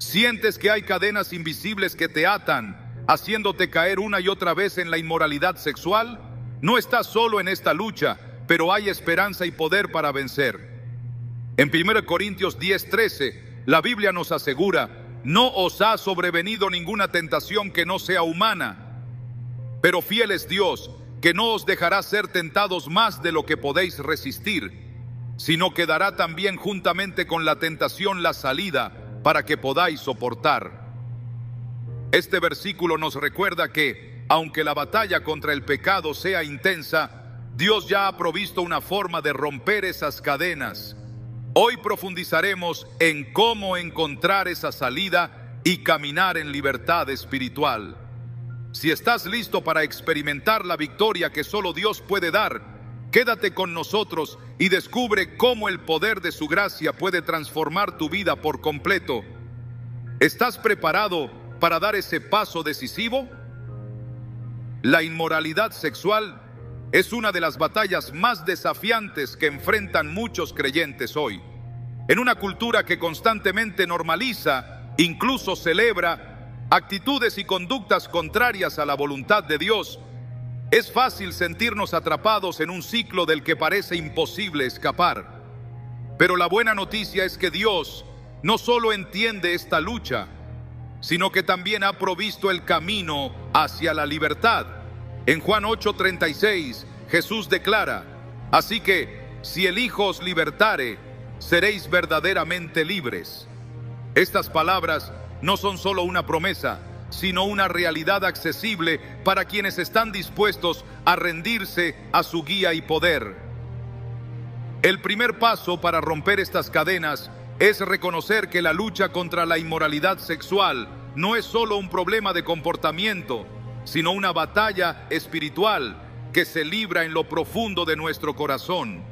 Sientes que hay cadenas invisibles que te atan, haciéndote caer una y otra vez en la inmoralidad sexual. No estás solo en esta lucha, pero hay esperanza y poder para vencer. En 1 Corintios 10:13, la Biblia nos asegura: no os ha sobrevenido ninguna tentación que no sea humana, pero fiel es Dios, que no os dejará ser tentados más de lo que podéis resistir, sino que dará también juntamente con la tentación la salida para que podáis soportar. Este versículo nos recuerda que, aunque la batalla contra el pecado sea intensa, Dios ya ha provisto una forma de romper esas cadenas. Hoy profundizaremos en cómo encontrar esa salida y caminar en libertad espiritual. Si estás listo para experimentar la victoria que solo Dios puede dar, quédate con nosotros y descubre cómo el poder de su gracia puede transformar tu vida por completo. ¿Estás preparado para dar ese paso decisivo? La inmoralidad sexual es una de las batallas más desafiantes que enfrentan muchos creyentes hoy. En una cultura que constantemente normaliza, incluso celebra, actitudes y conductas contrarias a la voluntad de Dios, es fácil sentirnos atrapados en un ciclo del que parece imposible escapar. Pero la buena noticia es que Dios no solo entiende esta lucha, sino que también ha provisto el camino hacia la libertad. En Juan 8:36, Jesús declara: así que, si el Hijo os libertare, seréis verdaderamente libres. Estas palabras no son solo una promesa, sino una realidad accesible para quienes están dispuestos a rendirse a su guía y poder. El primer paso para romper estas cadenas es reconocer que la lucha contra la inmoralidad sexual no es solo un problema de comportamiento, sino una batalla espiritual que se libra en lo profundo de nuestro corazón.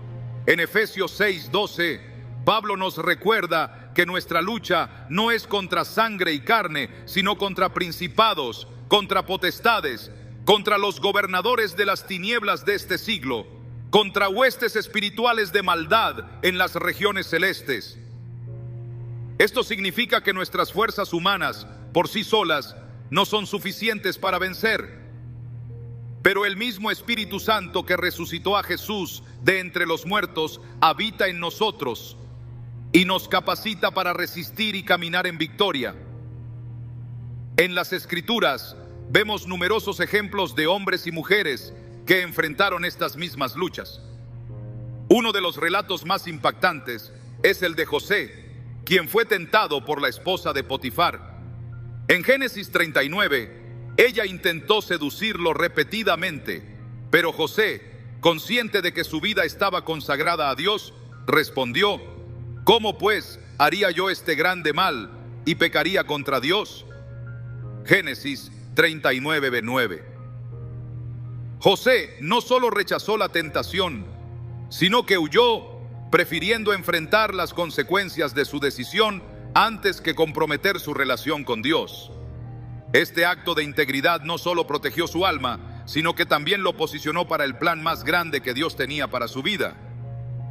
En Efesios 6:12, Pablo nos recuerda que nuestra lucha no es contra sangre y carne, sino contra principados, contra potestades, contra los gobernadores de las tinieblas de este siglo, contra huestes espirituales de maldad en las regiones celestes. Esto significa que nuestras fuerzas humanas, por sí solas, no son suficientes para vencer. Pero el mismo Espíritu Santo que resucitó a Jesús de entre los muertos habita en nosotros y nos capacita para resistir y caminar en victoria. En las Escrituras vemos numerosos ejemplos de hombres y mujeres que enfrentaron estas mismas luchas. Uno de los relatos más impactantes es el de José, quien fue tentado por la esposa de Potifar. En Génesis 39, ella intentó seducirlo repetidamente, pero José, consciente de que su vida estaba consagrada a Dios, respondió: ¿cómo pues haría yo este grande mal y pecaría contra Dios? Génesis 39:9. José no solo rechazó la tentación, sino que huyó, prefiriendo enfrentar las consecuencias de su decisión antes que comprometer su relación con Dios. Este acto de integridad no solo protegió su alma, sino que también lo posicionó para el plan más grande que Dios tenía para su vida.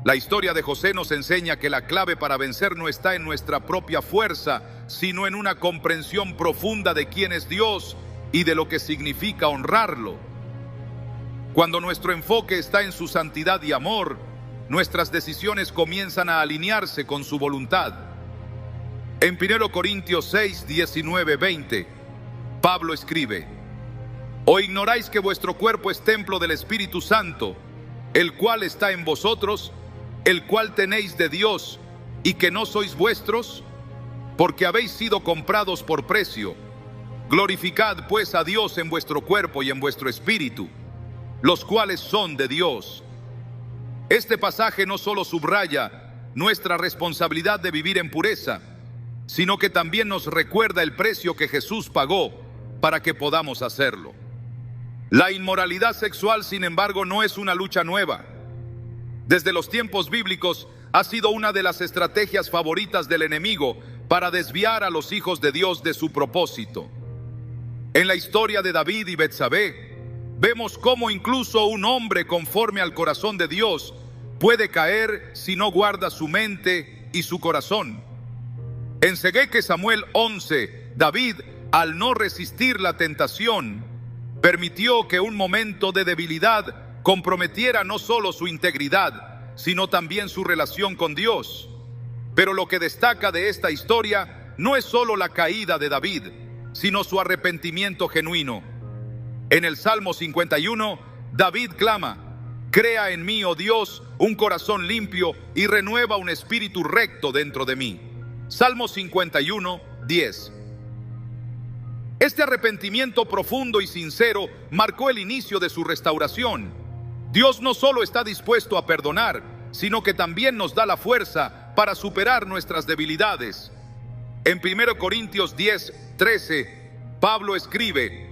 La historia de José nos enseña que la clave para vencer no está en nuestra propia fuerza, sino en una comprensión profunda de quién es Dios y de lo que significa honrarlo. Cuando nuestro enfoque está en su santidad y amor, nuestras decisiones comienzan a alinearse con su voluntad. En 1 Corintios 6, 19, 20, Pablo escribe: ¿o ignoráis que vuestro cuerpo es templo del Espíritu Santo, el cual está en vosotros, el cual tenéis de Dios, y que no sois vuestros? Porque habéis sido comprados por precio. Glorificad pues a Dios en vuestro cuerpo y en vuestro espíritu, los cuales son de Dios. Este pasaje no solo subraya nuestra responsabilidad de vivir en pureza, sino que también nos recuerda el precio que Jesús pagó para que podamos hacerlo. La inmoralidad sexual, sin embargo, no es una lucha nueva. Desde los tiempos bíblicos ha sido una de las estrategias favoritas del enemigo para desviar a los hijos de Dios de su propósito. En la historia de David y Betsabé, vemos cómo incluso un hombre conforme al corazón de Dios puede caer si no guarda su mente y su corazón. En Segueque Samuel 11, David, al no resistir la tentación, permitió que un momento de debilidad comprometiera no solo su integridad, sino también su relación con Dios. Pero lo que destaca de esta historia no es solo la caída de David, sino su arrepentimiento genuino. En el Salmo 51, David clama: «Crea en mí, oh Dios, un corazón limpio y renueva un espíritu recto dentro de mí». Salmo 51, 10. Este arrepentimiento profundo y sincero marcó el inicio de su restauración. Dios no solo está dispuesto a perdonar, sino que también nos da la fuerza para superar nuestras debilidades. En 1 Corintios 10, 13, Pablo escribe: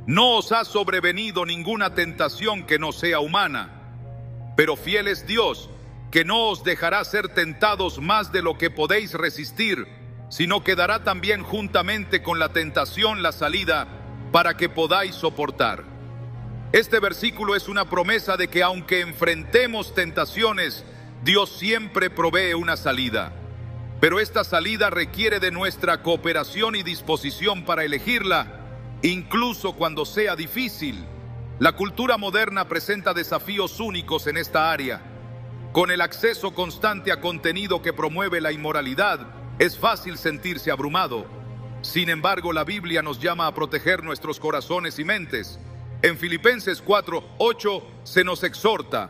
«No os ha sobrevenido ninguna tentación que no sea humana, pero fiel es Dios, que no os dejará ser tentados más de lo que podéis resistir, sino que dará también juntamente con la tentación la salida para que podáis soportar». Este versículo es una promesa de que aunque enfrentemos tentaciones, Dios siempre provee una salida. Pero esta salida requiere de nuestra cooperación y disposición para elegirla, incluso cuando sea difícil. La cultura moderna presenta desafíos únicos en esta área. Con el acceso constante a contenido que promueve la inmoralidad, es fácil sentirse abrumado. Sin embargo, la Biblia nos llama a proteger nuestros corazones y mentes. En Filipenses 4, 8 se nos exhorta: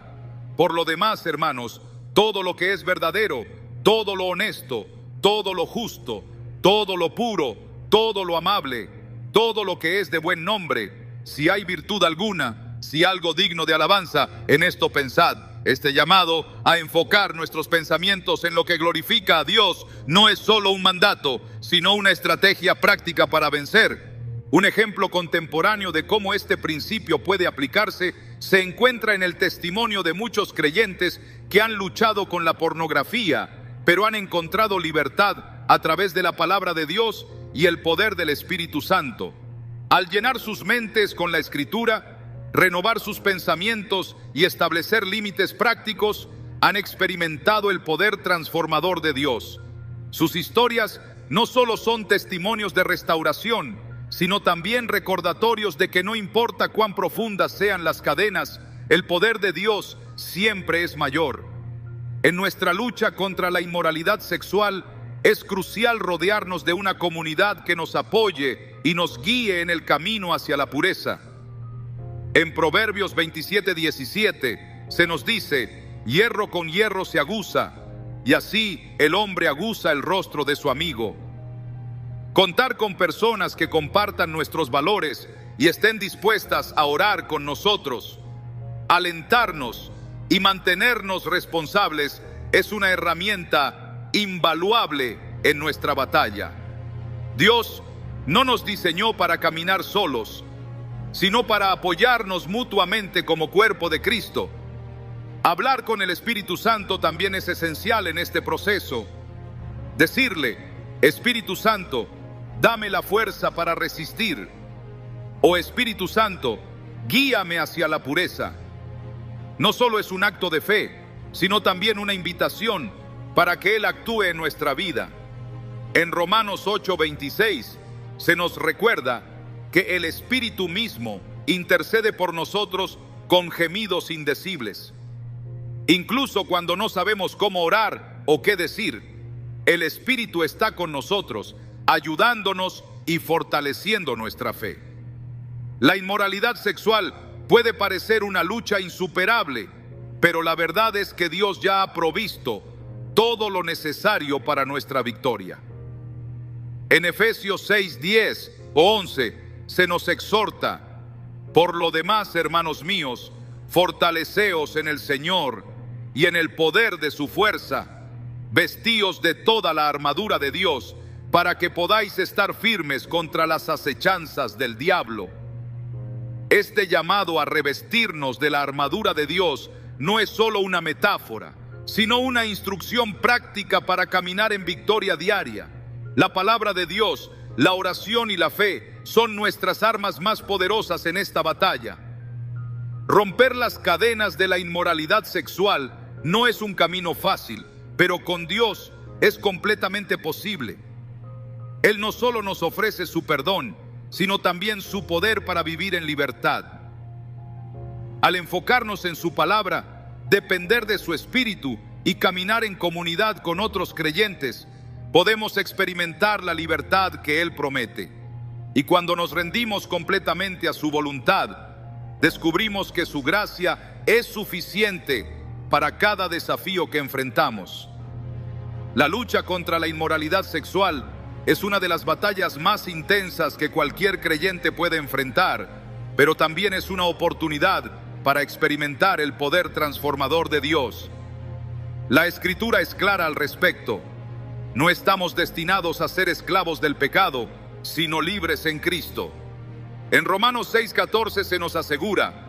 «Por lo demás, hermanos, todo lo que es verdadero, todo lo honesto, todo lo justo, todo lo puro, todo lo amable, todo lo que es de buen nombre, si hay virtud alguna, si algo digno de alabanza, en esto pensad». Este llamado a enfocar nuestros pensamientos en lo que glorifica a Dios no es solo un mandato, sino una estrategia práctica para vencer. Un ejemplo contemporáneo de cómo este principio puede aplicarse se encuentra en el testimonio de muchos creyentes que han luchado con la pornografía, pero han encontrado libertad a través de la palabra de Dios y el poder del Espíritu Santo. Al llenar sus mentes con la Escritura, renovar sus pensamientos y establecer límites prácticos, han experimentado el poder transformador de Dios. Sus historias no solo son testimonios de restauración, sino también recordatorios de que no importa cuán profundas sean las cadenas, el poder de Dios siempre es mayor. En nuestra lucha contra la inmoralidad sexual, es crucial rodearnos de una comunidad que nos apoye y nos guíe en el camino hacia la pureza. En Proverbios 27:17 se nos dice: «Hierro con hierro se aguza, y así el hombre aguza el rostro de su amigo». Contar con personas que compartan nuestros valores y estén dispuestas a orar con nosotros, alentarnos y mantenernos responsables es una herramienta invaluable en nuestra batalla. Dios no nos diseñó para caminar solos, sino para apoyarnos mutuamente como cuerpo de Cristo. Hablar con el Espíritu Santo también es esencial en este proceso. Decirle: «Espíritu Santo, dame la fuerza para resistir», o «Espíritu Santo, guíame hacia la pureza», no solo es un acto de fe, sino también una invitación para que Él actúe en nuestra vida. En Romanos 8:26 se nos recuerda que el Espíritu mismo intercede por nosotros con gemidos indecibles. Incluso cuando no sabemos cómo orar o qué decir, el Espíritu está con nosotros, ayudándonos y fortaleciendo nuestra fe. La inmoralidad sexual puede parecer una lucha insuperable, pero la verdad es que Dios ya ha provisto todo lo necesario para nuestra victoria. En Efesios 6:10 o 11 se nos exhorta: «Por lo demás, hermanos míos, fortaleceos en el Señor y en el poder de su fuerza, vestíos de toda la armadura de Dios, para que podáis estar firmes contra las acechanzas del diablo». Este llamado a revestirnos de la armadura de Dios no es solo una metáfora, sino una instrucción práctica para caminar en victoria diaria. La palabra de Dios, la oración y la fe son nuestras armas más poderosas en esta batalla. Romper las cadenas de la inmoralidad sexual no es un camino fácil, pero con Dios es completamente posible. Él no solo nos ofrece su perdón, sino también su poder para vivir en libertad. Al enfocarnos en su palabra, depender de su espíritu y caminar en comunidad con otros creyentes, podemos experimentar la libertad que Él promete. Y cuando nos rendimos completamente a su voluntad, descubrimos que su gracia es suficiente para cada desafío que enfrentamos. La lucha contra la inmoralidad sexual es una de las batallas más intensas que cualquier creyente puede enfrentar, pero también es una oportunidad para experimentar el poder transformador de Dios. La Escritura es clara al respecto. No estamos destinados a ser esclavos del pecado, sino libres en Cristo. En Romanos 6:14 se nos asegura: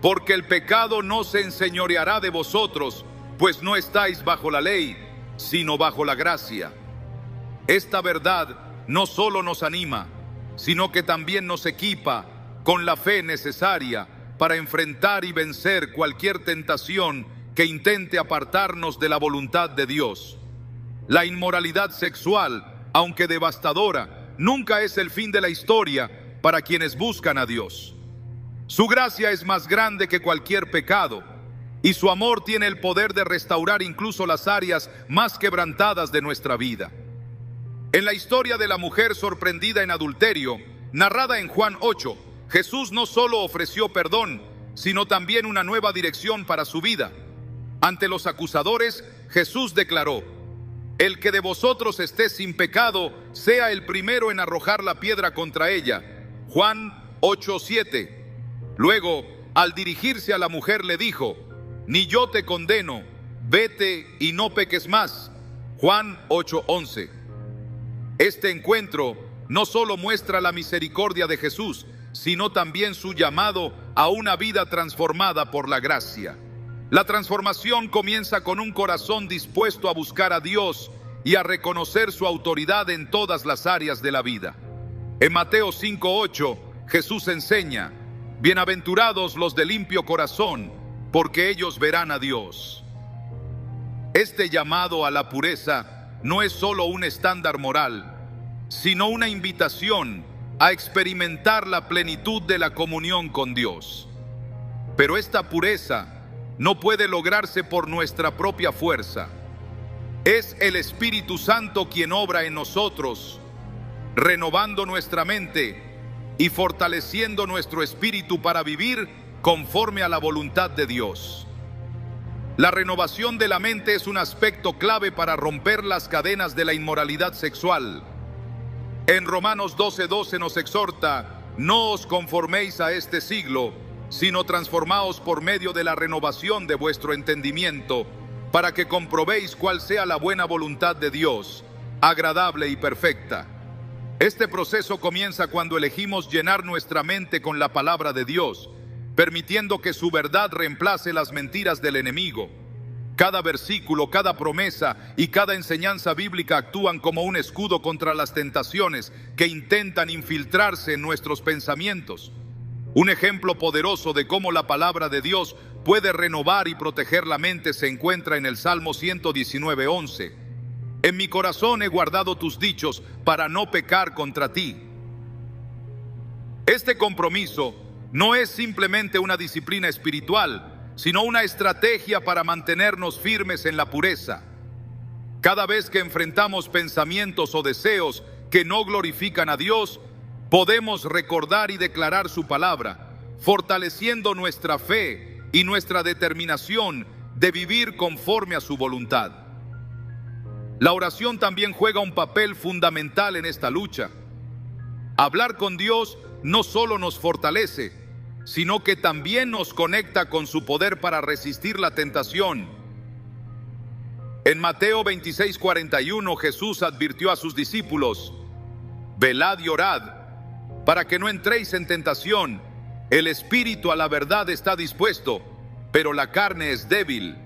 porque el pecado no se enseñoreará de vosotros, pues no estáis bajo la ley, sino bajo la gracia. Esta verdad no solo nos anima, sino que también nos equipa con la fe necesaria para enfrentar y vencer cualquier tentación que intente apartarnos de la voluntad de Dios. La inmoralidad sexual, aunque devastadora, nunca es el fin de la historia para quienes buscan a Dios. Su gracia es más grande que cualquier pecado, y su amor tiene el poder de restaurar incluso las áreas más quebrantadas de nuestra vida. En la historia de la mujer sorprendida en adulterio, narrada en Juan 8, Jesús no solo ofreció perdón, sino también una nueva dirección para su vida. Ante los acusadores, Jesús declaró: el que de vosotros esté sin pecado, sea el primero en arrojar la piedra contra ella. Juan 8:7. Luego, al dirigirse a la mujer, le dijo: ni yo te condeno, vete y no peques más. Juan 8:11. Este encuentro no solo muestra la misericordia de Jesús, sino también su llamado a una vida transformada por la gracia. La transformación comienza con un corazón dispuesto a buscar a Dios y a reconocer su autoridad en todas las áreas de la vida. En Mateo 5:8, Jesús enseña: bienaventurados los de limpio corazón, porque ellos verán a Dios. Este llamado a la pureza no es solo un estándar moral, sino una invitación a experimentar la plenitud de la comunión con Dios. Pero esta pureza no puede lograrse por nuestra propia fuerza. Es el Espíritu Santo quien obra en nosotros, renovando nuestra mente y fortaleciendo nuestro espíritu para vivir conforme a la voluntad de Dios. La renovación de la mente es un aspecto clave para romper las cadenas de la inmoralidad sexual. En Romanos 12:12 nos exhorta: no os conforméis a este siglo, sino transformaos por medio de la renovación de vuestro entendimiento, para que comprobéis cuál sea la buena voluntad de Dios, agradable y perfecta. Este proceso comienza cuando elegimos llenar nuestra mente con la palabra de Dios, permitiendo que su verdad reemplace las mentiras del enemigo. Cada versículo, cada promesa y cada enseñanza bíblica actúan como un escudo contra las tentaciones que intentan infiltrarse en nuestros pensamientos. Un ejemplo poderoso de cómo la palabra de Dios puede renovar y proteger la mente se encuentra en el Salmo 119:11. En mi corazón he guardado tus dichos para no pecar contra ti. Este compromiso no es simplemente una disciplina espiritual, sino una estrategia para mantenernos firmes en la pureza. Cada vez que enfrentamos pensamientos o deseos que no glorifican a Dios, podemos recordar y declarar su palabra, fortaleciendo nuestra fe y nuestra determinación de vivir conforme a su voluntad. La oración también juega un papel fundamental en esta lucha. Hablar con Dios no solo nos fortalece, sino que también nos conecta con su poder para resistir la tentación. En Mateo 26:41, Jesús advirtió a sus discípulos: velad y orad, para que no entréis en tentación. El espíritu a la verdad está dispuesto, pero la carne es débil.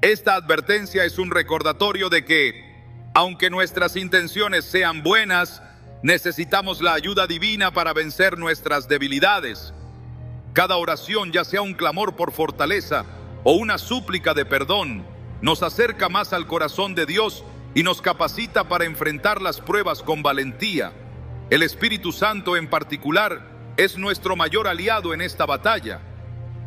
Esta advertencia es un recordatorio de que, aunque nuestras intenciones sean buenas, necesitamos la ayuda divina para vencer nuestras debilidades. Cada oración, ya sea un clamor por fortaleza o una súplica de perdón, nos acerca más al corazón de Dios y nos capacita para enfrentar las pruebas con valentía. El Espíritu Santo en particular es nuestro mayor aliado en esta batalla.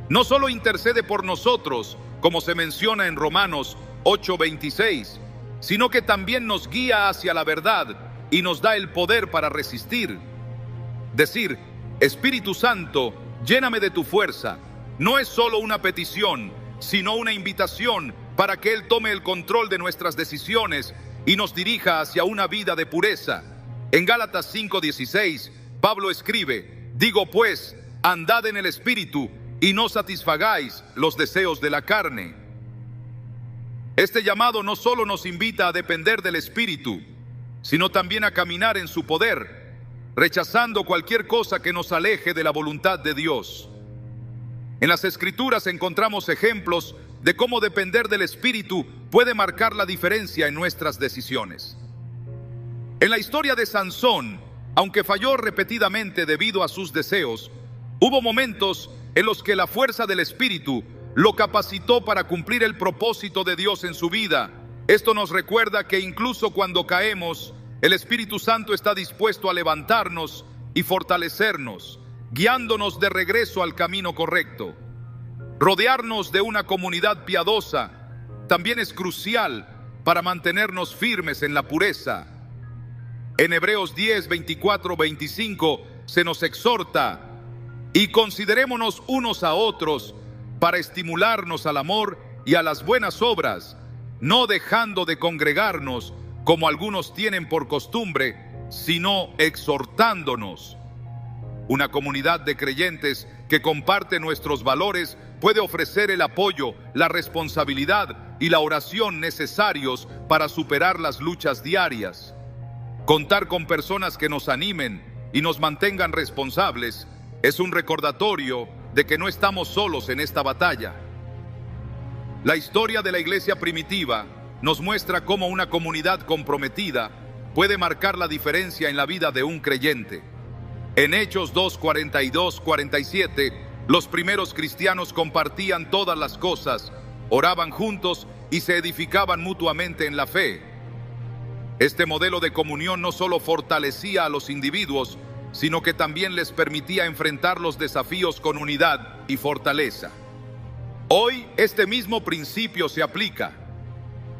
No solo intercede por nosotros, como se menciona en Romanos 8:26, sino que también nos guía hacia la verdad y nos da el poder para resistir. Decir, Espíritu Santo, lléname de tu fuerza, no es solo una petición, sino una invitación para que Él tome el control de nuestras decisiones y nos dirija hacia una vida de pureza. En Gálatas 5:16, Pablo escribe, digo pues, andad en el Espíritu y no satisfagáis los deseos de la carne. Este llamado no solo nos invita a depender del Espíritu, sino también a caminar en su poder, rechazando cualquier cosa que nos aleje de la voluntad de Dios. En las Escrituras encontramos ejemplos de cómo depender del Espíritu puede marcar la diferencia en nuestras decisiones. En la historia de Sansón, aunque falló repetidamente debido a sus deseos, hubo momentos en los que la fuerza del Espíritu lo capacitó para cumplir el propósito de Dios en su vida. Esto nos recuerda que incluso cuando caemos, el Espíritu Santo está dispuesto a levantarnos y fortalecernos, guiándonos de regreso al camino correcto. Rodearnos de una comunidad piadosa también es crucial para mantenernos firmes en la pureza. En Hebreos 10, 24, 25 se nos exhorta, y considerémonos unos a otros para estimularnos al amor y a las buenas obras, no dejando de congregarnos como algunos tienen por costumbre, sino exhortándonos. Una comunidad de creyentes que comparte nuestros valores puede ofrecer el apoyo, la responsabilidad y la oración necesarios para superar las luchas diarias. Contar con personas que nos animen y nos mantengan responsables es un recordatorio de que no estamos solos en esta batalla. La historia de la iglesia primitiva nos muestra cómo una comunidad comprometida puede marcar la diferencia en la vida de un creyente. En Hechos 2, 42, 47, los primeros cristianos compartían todas las cosas, oraban juntos y se edificaban mutuamente en la fe. Este modelo de comunión no solo fortalecía a los individuos, sino que también les permitía enfrentar los desafíos con unidad y fortaleza. Hoy este mismo principio se aplica.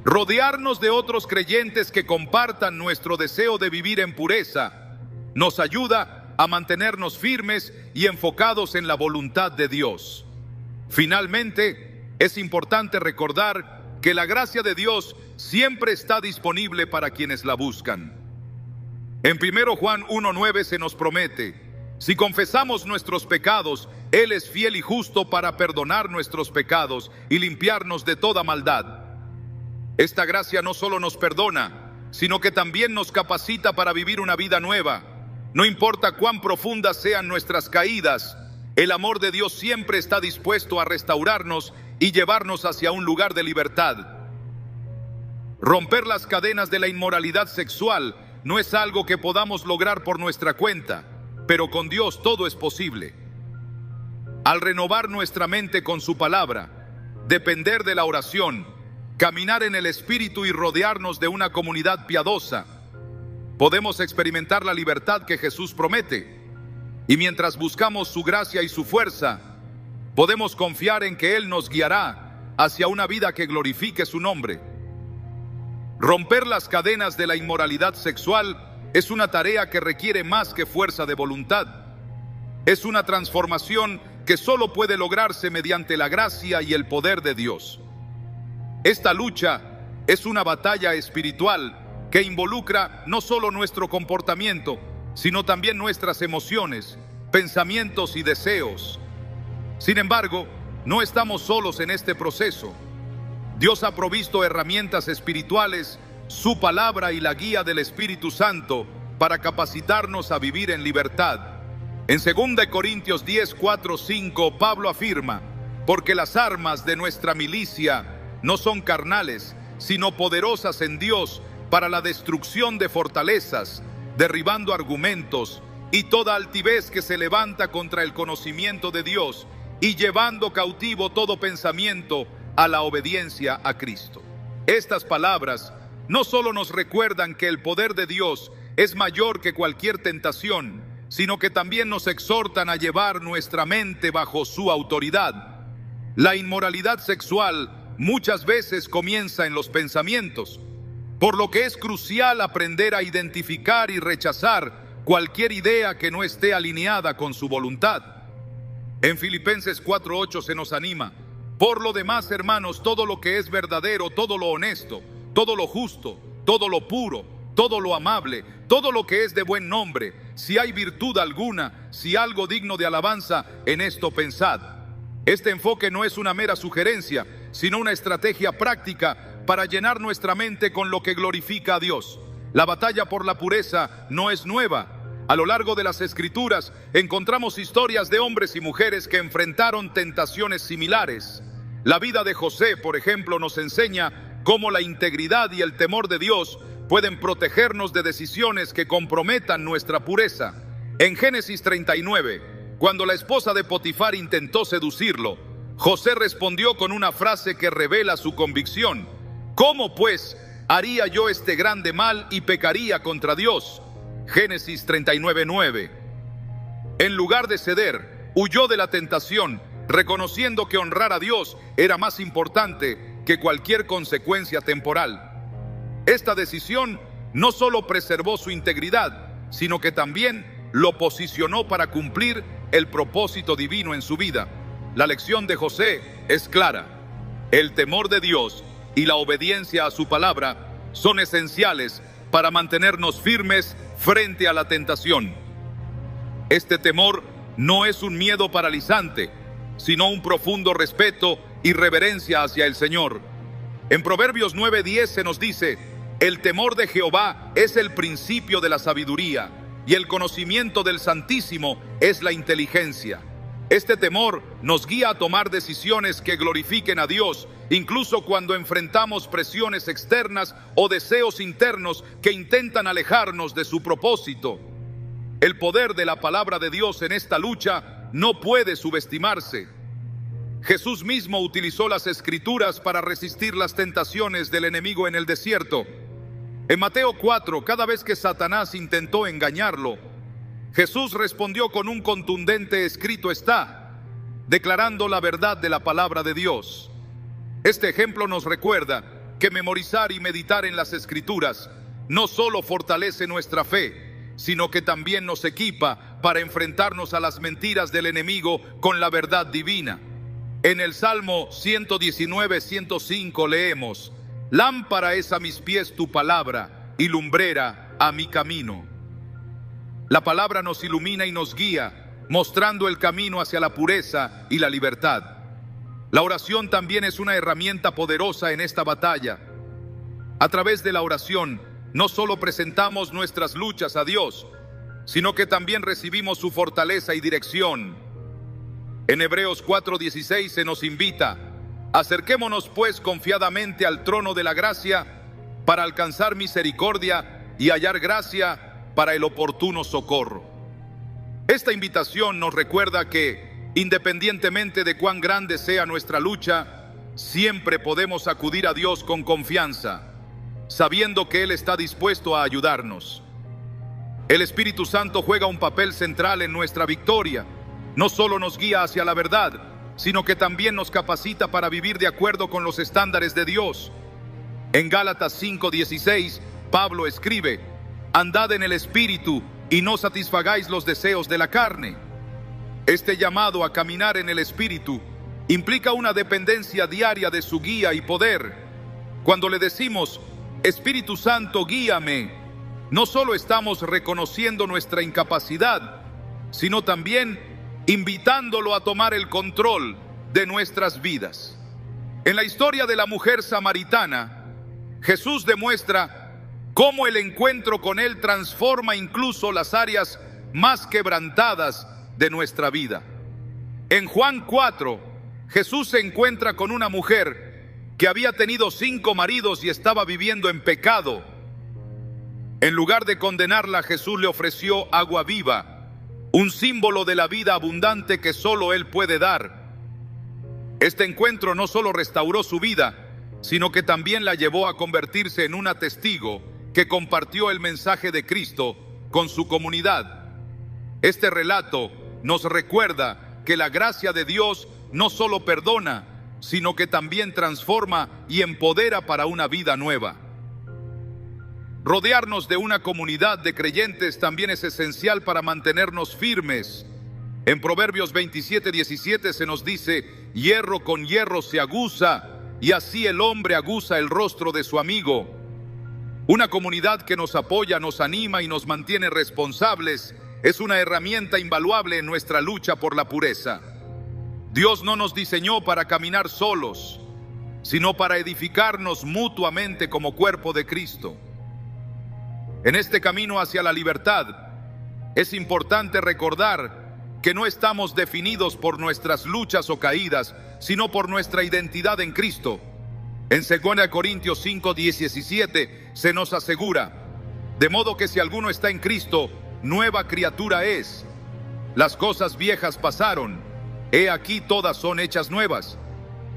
Rodearnos de otros creyentes que compartan nuestro deseo de vivir en pureza nos ayuda a mantenernos firmes y enfocados en la voluntad de Dios. Finalmente, es importante recordar que la gracia de Dios siempre está disponible para quienes la buscan. En 1 Juan 1:9 se nos promete, si confesamos nuestros pecados, Él es fiel y justo para perdonar nuestros pecados y limpiarnos de toda maldad. Esta gracia no solo nos perdona, sino que también nos capacita para vivir una vida nueva. No importa cuán profundas sean nuestras caídas, el amor de Dios siempre está dispuesto a restaurarnos y llevarnos hacia un lugar de libertad. Romper las cadenas de la inmoralidad sexual no es algo que podamos lograr por nuestra cuenta, pero con Dios todo es posible. Al renovar nuestra mente con su palabra, depender de la oración, caminar en el Espíritu y rodearnos de una comunidad piadosa, podemos experimentar la libertad que Jesús promete. Y mientras buscamos su gracia y su fuerza, podemos confiar en que Él nos guiará hacia una vida que glorifique su nombre. Romper las cadenas de la inmoralidad sexual es una tarea que requiere más que fuerza de voluntad. Es una transformación que solo puede lograrse mediante la gracia y el poder de Dios. Esta lucha es una batalla espiritual que involucra no solo nuestro comportamiento, sino también nuestras emociones, pensamientos y deseos. Sin embargo, no estamos solos en este proceso. Dios ha provisto herramientas espirituales, su palabra y la guía del Espíritu Santo para capacitarnos a vivir en libertad. En 2 Corintios 10, 4, 5, Pablo afirma, porque las armas de nuestra milicia no son carnales, sino poderosas en Dios para la destrucción de fortalezas, derribando argumentos y toda altivez que se levanta contra el conocimiento de Dios y llevando cautivo todo pensamiento a la obediencia a Cristo. Estas palabras no solo nos recuerdan que el poder de Dios es mayor que cualquier tentación, sino que también nos exhortan a llevar nuestra mente bajo su autoridad. La inmoralidad sexual muchas veces comienza en los pensamientos, por lo que es crucial aprender a identificar y rechazar cualquier idea que no esté alineada con su voluntad. En Filipenses 4:8 se nos anima: por lo demás, hermanos, todo lo que es verdadero, todo lo honesto, todo lo justo, todo lo puro, todo lo amable, todo lo que es de buen nombre, si hay virtud alguna, si algo digno de alabanza, en esto pensad. Este enfoque no es una mera sugerencia, sino una estrategia práctica para llenar nuestra mente con lo que glorifica a Dios. La batalla por la pureza no es nueva. A lo largo de las Escrituras encontramos historias de hombres y mujeres que enfrentaron tentaciones similares. La vida de José, por ejemplo, nos enseña cómo la integridad y el temor de Dios pueden protegernos de decisiones que comprometan nuestra pureza. En Génesis 39, cuando la esposa de Potifar intentó seducirlo, José respondió con una frase que revela su convicción: ¿cómo pues haría yo este grande mal y pecaría contra Dios? Génesis 39:9. En lugar de ceder, huyó de la tentación, reconociendo que honrar a Dios era más importante que cualquier consecuencia temporal. Esta decisión no solo preservó su integridad, sino que también lo posicionó para cumplir el propósito divino en su vida. La lección de José es clara: el temor de Dios y la obediencia a su palabra son esenciales para mantenernos firmes frente a la tentación. Este temor no es un miedo paralizante, sino un profundo respeto y reverencia hacia el Señor. En Proverbios 9:10 se nos dice: el temor de Jehová es el principio de la sabiduría, y el conocimiento del Santísimo es la inteligencia. Este temor nos guía a tomar decisiones que glorifiquen a Dios, incluso cuando enfrentamos presiones externas o deseos internos que intentan alejarnos de su propósito. El poder de la palabra de Dios en esta lucha no puede subestimarse. Jesús mismo utilizó las Escrituras para resistir las tentaciones del enemigo en el desierto. En Mateo 4, cada vez que Satanás intentó engañarlo, Jesús respondió con un contundente escrito está, declarando la verdad de la palabra de Dios. Este ejemplo nos recuerda que memorizar y meditar en las Escrituras no solo fortalece nuestra fe, sino que también nos equipa para enfrentarnos a las mentiras del enemigo con la verdad divina. En el Salmo 119:105 leemos: lámpara es a mis pies tu palabra y lumbrera a mi camino. La palabra nos ilumina y nos guía, mostrando el camino hacia la pureza y la libertad. La oración también es una herramienta poderosa en esta batalla. A través de la oración, no solo presentamos nuestras luchas a Dios, sino que también recibimos su fortaleza y dirección. En Hebreos 4:16 se nos invita: acerquémonos pues confiadamente al trono de la gracia para alcanzar misericordia y hallar gracia para el oportuno socorro. Esta invitación nos recuerda que, independientemente de cuán grande sea nuestra lucha, siempre podemos acudir a Dios con confianza, sabiendo que Él está dispuesto a ayudarnos. El Espíritu Santo juega un papel central en nuestra victoria. No solo nos guía hacia la verdad, sino que también nos capacita para vivir de acuerdo con los estándares de Dios. En Gálatas 5:16, Pablo escribe: andad en el Espíritu y no satisfagáis los deseos de la carne. Este llamado a caminar en el Espíritu implica una dependencia diaria de su guía y poder. Cuando le decimos: Espíritu Santo, guíame, no solo estamos reconociendo nuestra incapacidad, sino también invitándolo a tomar el control de nuestras vidas. En la historia de la mujer samaritana, Jesús demuestra cómo el encuentro con Él transforma incluso las áreas más quebrantadas de nuestra vida. En Juan 4, Jesús se encuentra con una mujer que había tenido 5 maridos y estaba viviendo en pecado. En lugar de condenarla, Jesús le ofreció agua viva, un símbolo de la vida abundante que solo Él puede dar. Este encuentro no solo restauró su vida, sino que también la llevó a convertirse en una testigo que compartió el mensaje de Cristo con su comunidad. Este relato nos recuerda que la gracia de Dios no solo perdona, sino que también transforma y empodera para una vida nueva. Rodearnos de una comunidad de creyentes también es esencial para mantenernos firmes. En Proverbios 27:17 se nos dice: hierro con hierro se aguza, y así el hombre aguza el rostro de su amigo. Una comunidad que nos apoya, nos anima y nos mantiene responsables es una herramienta invaluable en nuestra lucha por la pureza. Dios no nos diseñó para caminar solos, sino para edificarnos mutuamente como cuerpo de Cristo. En este camino hacia la libertad, es importante recordar que no estamos definidos por nuestras luchas o caídas, sino por nuestra identidad en Cristo. En 2 Corintios 5:17 se nos asegura: de modo que si alguno está en Cristo, nueva criatura es. Las cosas viejas pasaron, he aquí todas son hechas nuevas.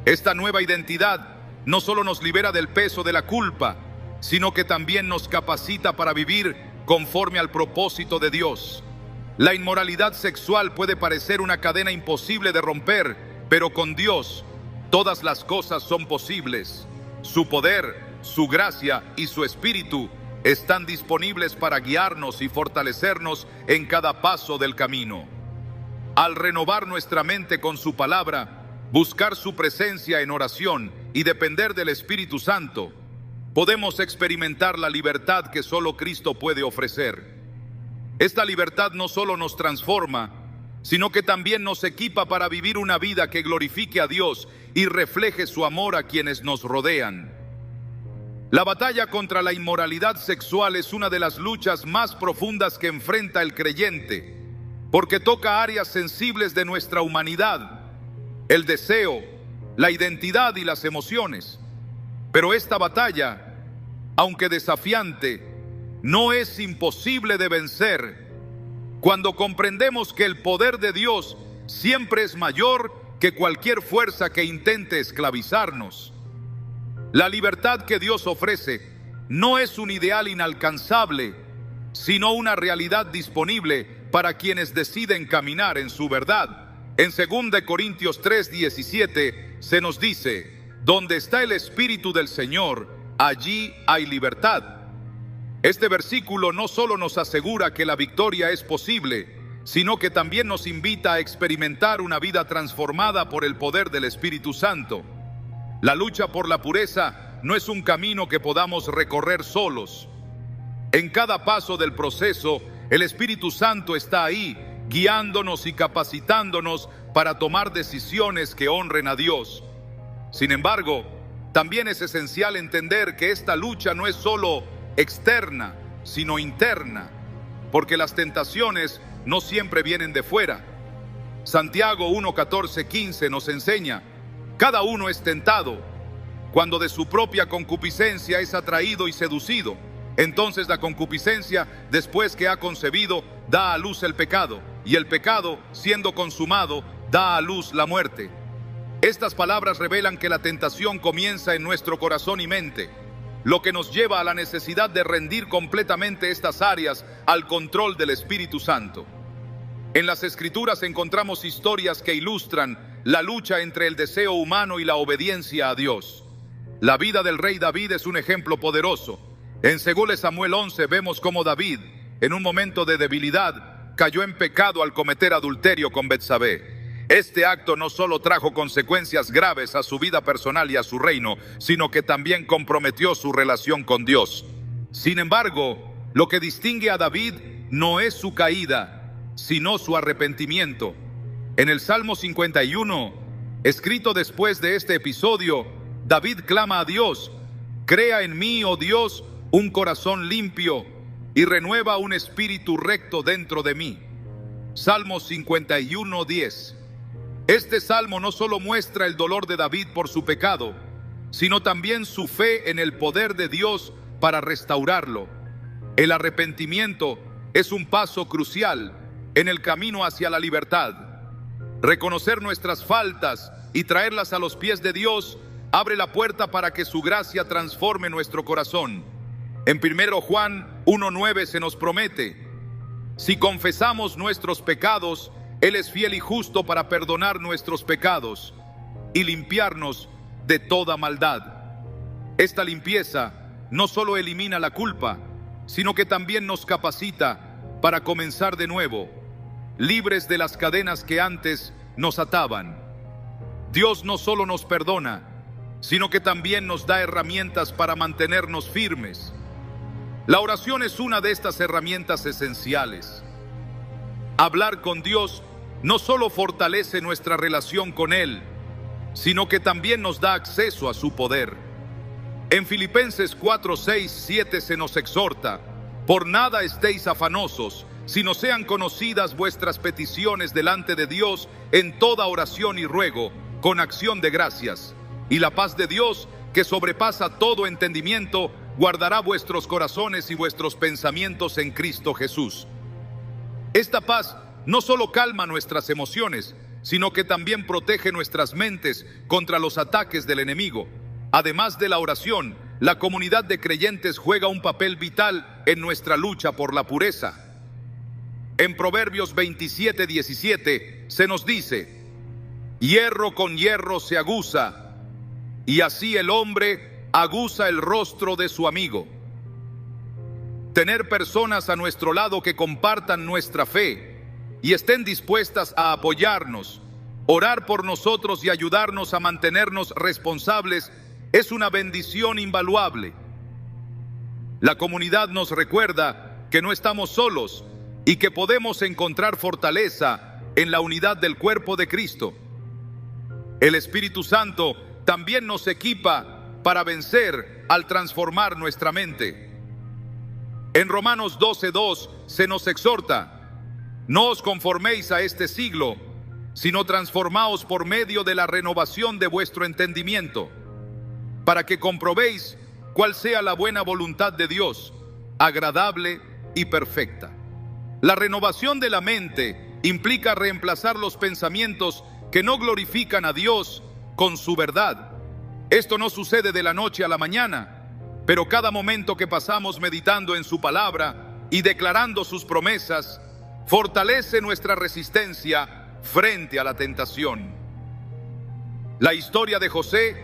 Esta nueva identidad no solo nos libera del peso de la culpa, sino que también nos capacita para vivir conforme al propósito de Dios. La inmoralidad sexual puede parecer una cadena imposible de romper, pero con Dios todas las cosas son posibles. Su poder, su gracia y su espíritu están disponibles para guiarnos y fortalecernos en cada paso del camino. Al renovar nuestra mente con su palabra, buscar su presencia en oración y depender del Espíritu Santo, podemos experimentar la libertad que solo Cristo puede ofrecer. Esta libertad no solo nos transforma, sino que también nos equipa para vivir una vida que glorifique a Dios y refleje su amor a quienes nos rodean. La batalla contra la inmoralidad sexual es una de las luchas más profundas que enfrenta el creyente, porque toca áreas sensibles de nuestra humanidad: el deseo, la identidad y las emociones. Pero esta batalla, aunque desafiante, no es imposible de vencer cuando comprendemos que el poder de Dios siempre es mayor que cualquier fuerza que intente esclavizarnos. La libertad que Dios ofrece no es un ideal inalcanzable, sino una realidad disponible para quienes deciden caminar en su verdad. En 2 Corintios 3:17 se nos dice: donde está el Espíritu del Señor, allí hay libertad. Este versículo no solo nos asegura que la victoria es posible, sino que también nos invita a experimentar una vida transformada por el poder del Espíritu Santo. La lucha por la pureza no es un camino que podamos recorrer solos. En cada paso del proceso, el Espíritu Santo está ahí, guiándonos y capacitándonos para tomar decisiones que honren a Dios. Sin embargo, también es esencial entender que esta lucha no es solo externa, sino interna, porque las tentaciones no siempre vienen de fuera. Santiago 1:14-15 nos enseña: cada uno es tentado cuando de su propia concupiscencia es atraído y seducido. Entonces la concupiscencia, después que ha concebido, da a luz el pecado, y el pecado, siendo consumado, da a luz la muerte. Estas palabras revelan que la tentación comienza en nuestro corazón y mente, lo que nos lleva a la necesidad de rendir completamente estas áreas al control del Espíritu Santo. En las Escrituras encontramos historias que ilustran la lucha entre el deseo humano y la obediencia a Dios. La vida del rey David es un ejemplo poderoso. En 2 Samuel 11 vemos cómo David, en un momento de debilidad, cayó en pecado al cometer adulterio con Betsabé. Este acto no solo trajo consecuencias graves a su vida personal y a su reino, sino que también comprometió su relación con Dios. Sin embargo, lo que distingue a David no es su caída, sino su arrepentimiento. En el Salmo 51, escrito después de este episodio, David clama a Dios: crea en mí, oh Dios, un corazón limpio y renueva un espíritu recto dentro de mí. Salmo 51:10. Este salmo no solo muestra el dolor de David por su pecado, sino también su fe en el poder de Dios para restaurarlo. El arrepentimiento es un paso crucial en el camino hacia la libertad. Reconocer nuestras faltas y traerlas a los pies de Dios abre la puerta para que su gracia transforme nuestro corazón. En 1 Juan 1:9 se nos promete: si confesamos nuestros pecados, Él es fiel y justo para perdonar nuestros pecados y limpiarnos de toda maldad. Esta limpieza no solo elimina la culpa, sino que también nos capacita para comenzar de nuevo, libres de las cadenas que antes nos ataban. Dios no solo nos perdona, sino que también nos da herramientas para mantenernos firmes. La oración es una de estas herramientas esenciales. Hablar con Dios no solo fortalece nuestra relación con Él, sino que también nos da acceso a su poder. En Filipenses 4:6-7 se nos exhorta: por nada estéis afanosos, sino sean conocidas vuestras peticiones delante de Dios en toda oración y ruego, con acción de gracias. Y la paz de Dios, que sobrepasa todo entendimiento, guardará vuestros corazones y vuestros pensamientos en Cristo Jesús. Esta paz no solo calma nuestras emociones, sino que también protege nuestras mentes contra los ataques del enemigo. Además de la oración, la comunidad de creyentes juega un papel vital en nuestra lucha por la pureza. En Proverbios 27:17 se nos dice: hierro con hierro se aguza, y así el hombre aguza el rostro de su amigo. Tener personas a nuestro lado que compartan nuestra fe y estén dispuestas a apoyarnos, orar por nosotros y ayudarnos a mantenernos responsables es una bendición invaluable. La comunidad nos recuerda que no estamos solos y que podemos encontrar fortaleza en la unidad del cuerpo de Cristo. El Espíritu Santo también nos equipa para vencer al transformar nuestra mente. En Romanos 12:2 se nos exhorta: no os conforméis a este siglo, sino transformaos por medio de la renovación de vuestro entendimiento, para que comprobéis cuál sea la buena voluntad de Dios, agradable y perfecta. La renovación de la mente implica reemplazar los pensamientos que no glorifican a Dios con su verdad. Esto no sucede de la noche a la mañana, pero cada momento que pasamos meditando en su palabra y declarando sus promesas, fortalece nuestra resistencia frente a la tentación. La historia de José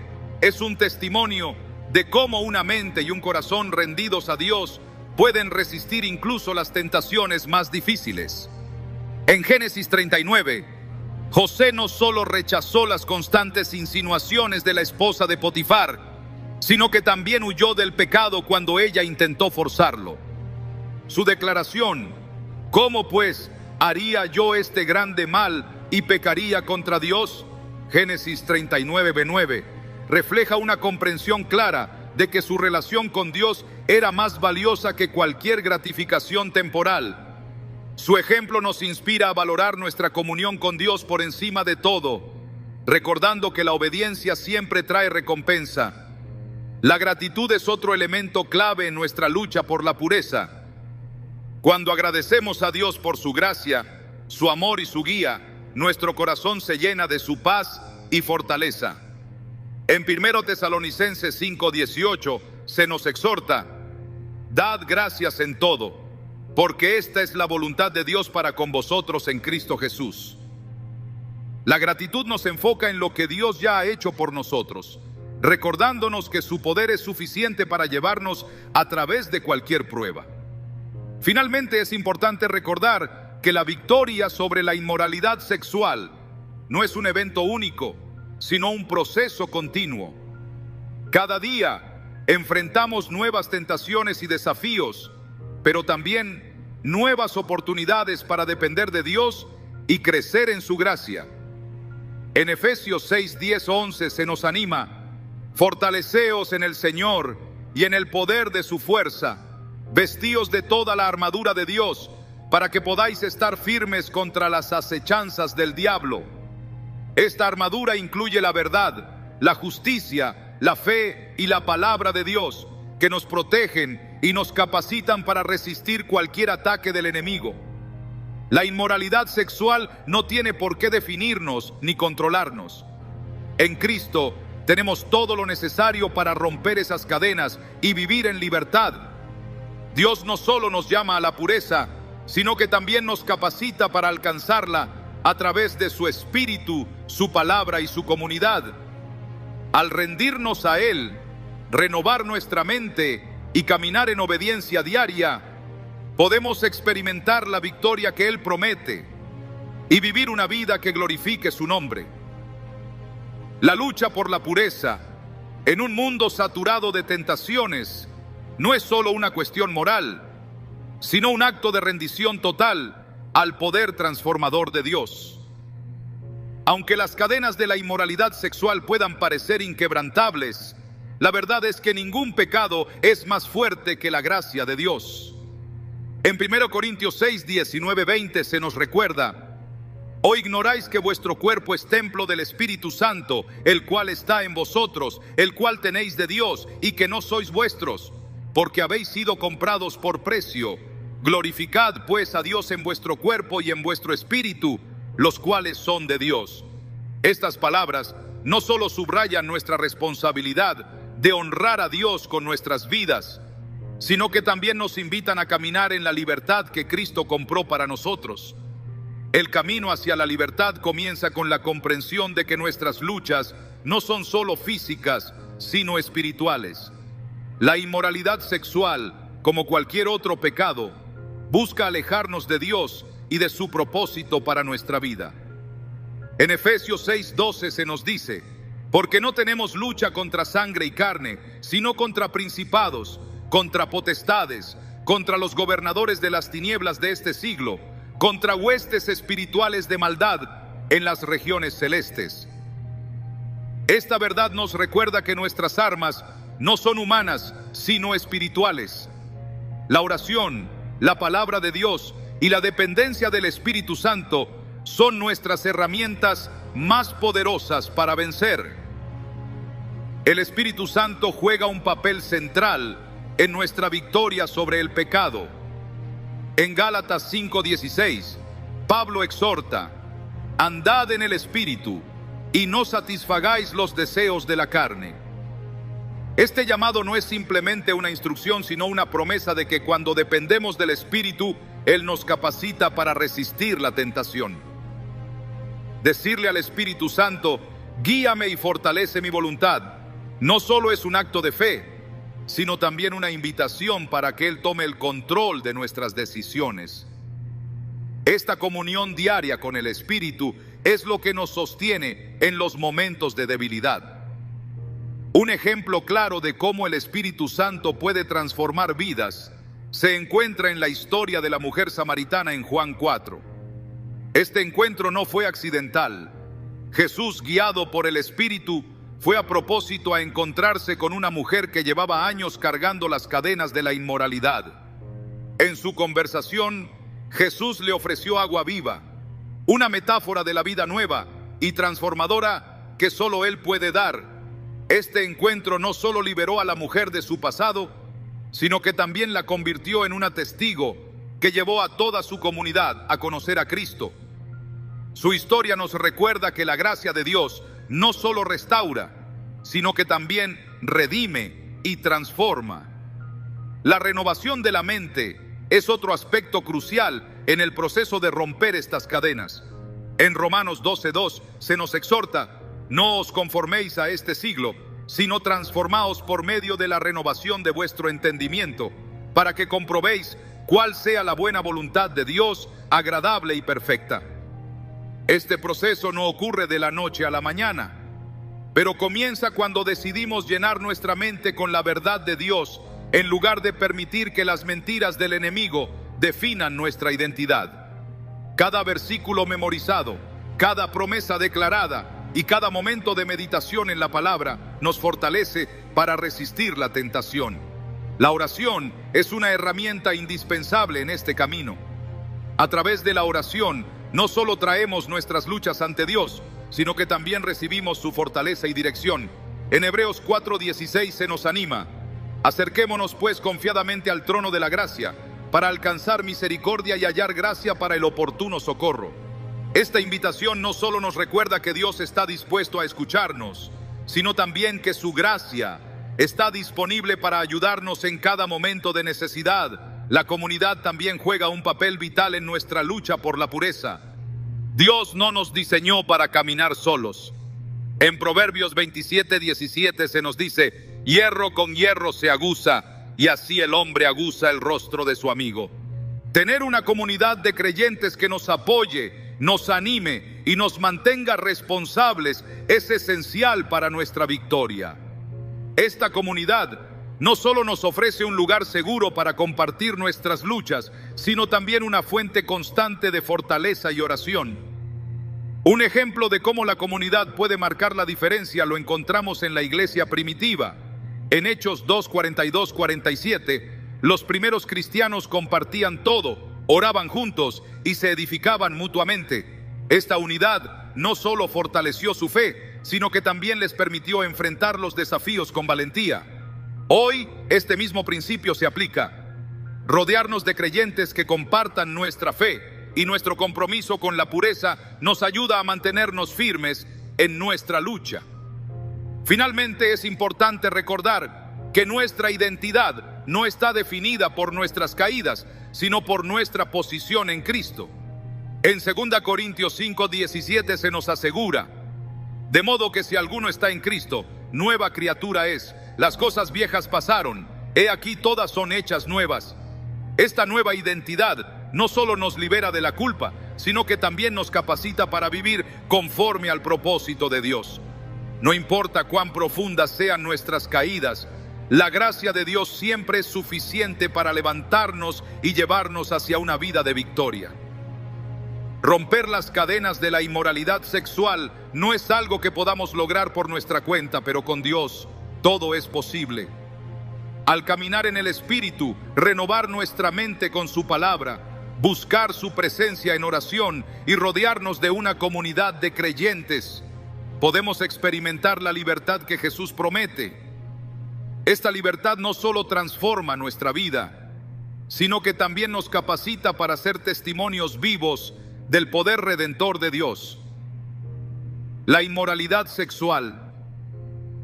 es un testimonio de cómo una mente y un corazón rendidos a Dios pueden resistir incluso las tentaciones más difíciles. En Génesis 39, José no solo rechazó las constantes insinuaciones de la esposa de Potifar, sino que también huyó del pecado cuando ella intentó forzarlo. Su declaración: ¿cómo pues haría yo este grande mal y pecaría contra Dios? Génesis 39:9, refleja una comprensión clara de que su relación con Dios era más valiosa que cualquier gratificación temporal. Su ejemplo nos inspira a valorar nuestra comunión con Dios por encima de todo, recordando que la obediencia siempre trae recompensa. La gratitud es otro elemento clave en nuestra lucha por la pureza. Cuando agradecemos a Dios por su gracia, su amor y su guía, nuestro corazón se llena de su paz y fortaleza. En 1 Tesalonicenses 5:18 se nos exhorta: dad gracias en todo, porque esta es la voluntad de Dios para con vosotros en Cristo Jesús. La gratitud nos enfoca en lo que Dios ya ha hecho por nosotros, recordándonos que su poder es suficiente para llevarnos a través de cualquier prueba. Finalmente, es importante recordar que la victoria sobre la inmoralidad sexual no es un evento único, sino un proceso continuo. Cada día enfrentamos nuevas tentaciones y desafíos, pero también nuevas oportunidades para depender de Dios y crecer en su gracia. En Efesios 6:10-11 se nos anima: fortaleceos en el Señor y en el poder de su fuerza, vestíos de toda la armadura de Dios, para que podáis estar firmes contra las acechanzas del diablo. Esta armadura incluye la verdad, la justicia, la fe y la palabra de Dios, que nos protegen y nos capacitan para resistir cualquier ataque del enemigo. La inmoralidad sexual no tiene por qué definirnos ni controlarnos. En Cristo tenemos todo lo necesario para romper esas cadenas y vivir en libertad. Dios no solo nos llama a la pureza, sino que también nos capacita para alcanzarla a través de su Espíritu, su palabra y su comunidad. Al rendirnos a Él, renovar nuestra mente y caminar en obediencia diaria, podemos experimentar la victoria que Él promete y vivir una vida que glorifique su nombre. La lucha por la pureza en un mundo saturado de tentaciones no es solo una cuestión moral, sino un acto de rendición total al poder transformador de Dios. Aunque las cadenas de la inmoralidad sexual puedan parecer inquebrantables, la verdad es que ningún pecado es más fuerte que la gracia de Dios. En 1 Corintios 6, 19, 20 se nos recuerda: ¿O ignoráis que vuestro cuerpo es templo del Espíritu Santo, el cual está en vosotros, el cual tenéis de Dios, y que no sois vuestros, porque habéis sido comprados por precio? Glorificad pues a Dios en vuestro cuerpo y en vuestro espíritu, los cuales son de Dios. Estas palabras no solo subrayan nuestra responsabilidad de honrar a Dios con nuestras vidas, sino que también nos invitan a caminar en la libertad que Cristo compró para nosotros. El camino hacia la libertad comienza con la comprensión de que nuestras luchas no son solo físicas, sino espirituales. La inmoralidad sexual, como cualquier otro pecado, busca alejarnos de Dios y de su propósito para nuestra vida. En Efesios 6:12 se nos dice: porque no tenemos lucha contra sangre y carne, sino contra principados, contra potestades, contra los gobernadores de las tinieblas de este siglo, contra huestes espirituales de maldad en las regiones celestes. Esta verdad nos recuerda que nuestras armas no son humanas, sino espirituales. La oración, la palabra de Dios y la dependencia del Espíritu Santo son nuestras herramientas más poderosas para vencer. El Espíritu Santo juega un papel central en nuestra victoria sobre el pecado. En Gálatas 5:16, Pablo exhorta: andad en el Espíritu y no satisfagáis los deseos de la carne. Este llamado no es simplemente una instrucción, sino una promesa de que cuando dependemos del Espíritu, Él nos capacita para resistir la tentación. Decirle al Espíritu Santo: guíame y fortalece mi voluntad, no solo es un acto de fe, sino también una invitación para que Él tome el control de nuestras decisiones. Esta comunión diaria con el Espíritu es lo que nos sostiene en los momentos de debilidad. Un ejemplo claro de cómo el Espíritu Santo puede transformar vidas se encuentra en la historia de la mujer samaritana en Juan 4. Este encuentro no fue accidental. Jesús, guiado por el Espíritu, fue a propósito a encontrarse con una mujer que llevaba años cargando las cadenas de la inmoralidad. En su conversación, Jesús le ofreció agua viva, una metáfora de la vida nueva y transformadora que solo Él puede dar. Este encuentro no solo liberó a la mujer de su pasado, sino que también la convirtió en una testigo que llevó a toda su comunidad a conocer a Cristo. Su historia nos recuerda que la gracia de Dios no solo restaura, sino que también redime y transforma. La renovación de la mente es otro aspecto crucial en el proceso de romper estas cadenas. En Romanos 12:2 se nos exhorta: no os conforméis a este siglo, sino transformaos por medio de la renovación de vuestro entendimiento, para que comprobéis cuál sea la buena voluntad de Dios, agradable y perfecta. Este proceso no ocurre de la noche a la mañana, pero comienza cuando decidimos llenar nuestra mente con la verdad de Dios, en lugar de permitir que las mentiras del enemigo definan nuestra identidad. Cada versículo memorizado, cada promesa declarada y cada momento de meditación en la palabra nos fortalece para resistir la tentación. La oración es una herramienta indispensable en este camino. A través de la oración, no solo traemos nuestras luchas ante Dios, sino que también recibimos su fortaleza y dirección. En Hebreos 4:16 se nos anima: acerquémonos pues confiadamente al trono de la gracia, para alcanzar misericordia y hallar gracia para el oportuno socorro. Esta invitación no solo nos recuerda que Dios está dispuesto a escucharnos, sino también que su gracia está disponible para ayudarnos en cada momento de necesidad. La comunidad también juega un papel vital en nuestra lucha por la pureza. Dios no nos diseñó para caminar solos. En Proverbios 27:17 se nos dice: hierro con hierro se aguza, y así el hombre aguza el rostro de su amigo. Tener una comunidad de creyentes que nos apoye, nos anime y nos mantenga responsables es esencial para nuestra victoria. Esta comunidad no solo nos ofrece un lugar seguro para compartir nuestras luchas, sino también una fuente constante de fortaleza y oración. Un ejemplo de cómo la comunidad puede marcar la diferencia lo encontramos en la iglesia primitiva. En Hechos 2:42-47, los primeros cristianos compartían todo, oraban juntos y se edificaban mutuamente. Esta unidad no solo fortaleció su fe, sino que también les permitió enfrentar los desafíos con valentía. Hoy, este mismo principio se aplica. Rodearnos de creyentes que compartan nuestra fe y nuestro compromiso con la pureza nos ayuda a mantenernos firmes en nuestra lucha. Finalmente, es importante recordar que nuestra identidad no está definida por nuestras caídas, sino por nuestra posición en Cristo. En 2 Corintios 5:17 se nos asegura: de modo que si alguno está en Cristo, nueva criatura es. Las cosas viejas pasaron, he aquí todas son hechas nuevas. Esta nueva identidad no solo nos libera de la culpa, sino que también nos capacita para vivir conforme al propósito de Dios. No importa cuán profundas sean nuestras caídas, la gracia de Dios siempre es suficiente para levantarnos y llevarnos hacia una vida de victoria. Romper las cadenas de la inmoralidad sexual no es algo que podamos lograr por nuestra cuenta, pero con Dios todo es posible. Al caminar en el Espíritu, renovar nuestra mente con su palabra, buscar su presencia en oración y rodearnos de una comunidad de creyentes, podemos experimentar la libertad que Jesús promete. Esta libertad no solo transforma nuestra vida, sino que también nos capacita para ser testimonios vivos del poder redentor de Dios. La inmoralidad sexual,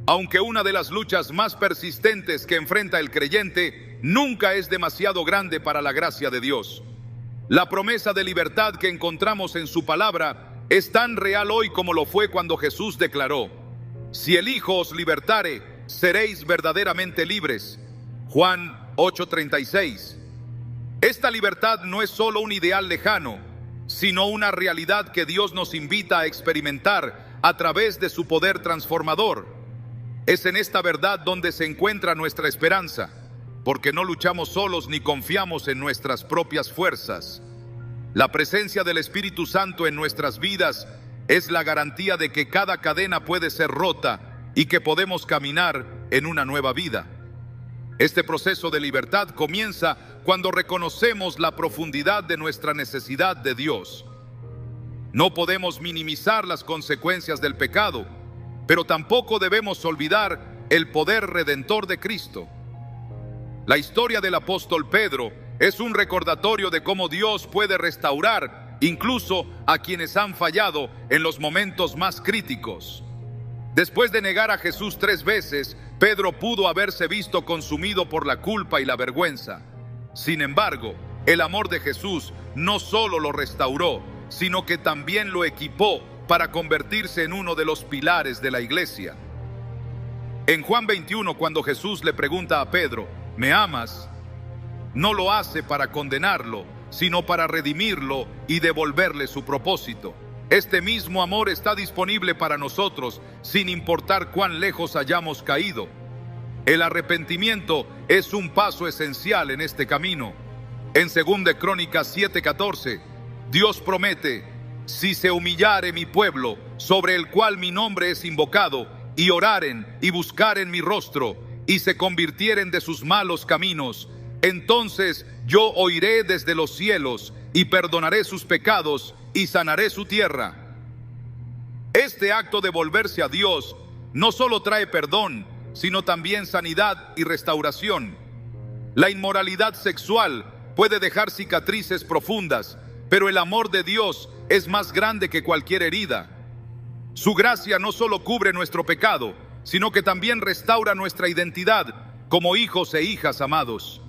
aunque una de las luchas más persistentes que enfrenta el creyente, nunca es demasiado grande para la gracia de Dios. La promesa de libertad que encontramos en su palabra es tan real hoy como lo fue cuando Jesús declaró: si el Hijo os libertare, seréis verdaderamente libres. Juan 8:36. Esta libertad no es solo un ideal lejano, sino una realidad que Dios nos invita a experimentar a través de su poder transformador. Es en esta verdad donde se encuentra nuestra esperanza, porque no luchamos solos ni confiamos en nuestras propias fuerzas. La presencia del Espíritu Santo en nuestras vidas es la garantía de que cada cadena puede ser rota y que podemos caminar en una nueva vida. Este proceso de libertad comienza cuando reconocemos la profundidad de nuestra necesidad de Dios. No podemos minimizar las consecuencias del pecado, pero tampoco debemos olvidar el poder redentor de Cristo. La historia del apóstol Pedro es un recordatorio de cómo Dios puede restaurar incluso a quienes han fallado en los momentos más críticos. Después de negar a Jesús 3 veces, Pedro pudo haberse visto consumido por la culpa y la vergüenza. Sin embargo, el amor de Jesús no solo lo restauró, sino que también lo equipó para convertirse en uno de los pilares de la iglesia. En Juan 21, cuando Jesús le pregunta a Pedro: ¿me amas?, no lo hace para condenarlo, sino para redimirlo y devolverle su propósito. Este mismo amor está disponible para nosotros, sin importar cuán lejos hayamos caído. El arrepentimiento es un paso esencial en este camino. En 2 Crónicas 7:14, Dios promete: si se humillare mi pueblo, sobre el cual mi nombre es invocado, y oraren y buscaren mi rostro, y se convirtieren de sus malos caminos, entonces yo oiré desde los cielos, y perdonaré sus pecados, y sanaré su tierra. Este acto de volverse a Dios no solo trae perdón, sino también sanidad y restauración. La inmoralidad sexual puede dejar cicatrices profundas, pero el amor de Dios es más grande que cualquier herida. Su gracia no solo cubre nuestro pecado, sino que también restaura nuestra identidad como hijos e hijas amados.